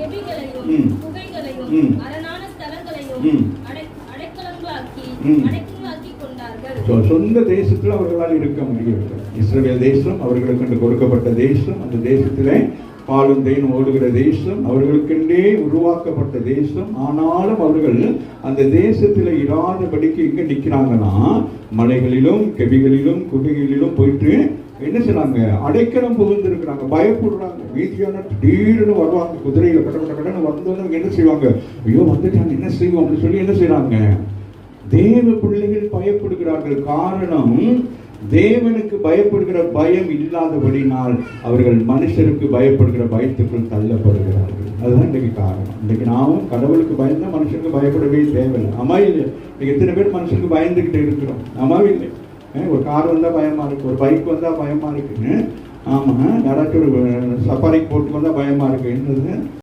எபிகளையும் புகைகளையும் அரணான ஸ்தலங்களையும் அடைக்கலங்களாக்கி கொண்டார்கள். சொந்த தேசத்தில் அவர்களால் இருக்க முடியவில்லை. இஸ்ரவேல் தேசம் அவர்களுக்கு கொடுக்கப்பட்ட தேசம். அந்த தேசத்திலே பாலும் தேன் ஓடுகிற தேசம், அவர்களுக்கென்றே உருவாக்கப்பட்ட தேசம். ஆனாலும் அவர்கள் அந்த தேசத்தில் இராதபடிக்கு எங்க நிற்கிறாங்கன்னா, மலைகளிலும் கெபிகளிலும் குகைகளிலும் போயிட்டு என்ன செய்றாங்க, அடைக்கலம் புகுந்திருக்கிறாங்க. பயப்படுறாங்க. வீதியான திடீர்னு வருவாங்க, குதிரையில கடன்னு வந்தோன்னு என்ன செய்வாங்க, ஐயோ வந்துட்டாங்க என்ன செய்வோம் அப்படின்னு சொல்லி என்ன செய்யறாங்க, தேவ பிள்ளைகள் பயப்படுகிறார்கள். காரணம், தேவனுக்கு பயப்படுகிற பயம் இல்லாதபடினால் அவர்கள் மனுஷருக்கு பயப்படுகிற பயத்துக்குள் தள்ளப்படுகிறார்கள். அதுதான் இன்னைக்கு காரணம். இன்னைக்கு நாமும் கடவுளுக்கு பயந்தா மனுஷனுக்கு பயப்படவே தேவையில்லை. அம்மா இல்லை, இன்னைக்கு எத்தனை பேர் மனுஷனுக்கு பயந்துகிட்டு இருக்கிறோம். அம்மாவே இல்லை. ஒரு கார் வந்தா பயமா இருக்கு, ஒரு பைக் வந்தா பயமா இருக்குன்னு. ஆமா, யாராச்சும் ஒரு சஃபாரிக்கு போட்டு வந்தா பயமா இருக்கு. என்னது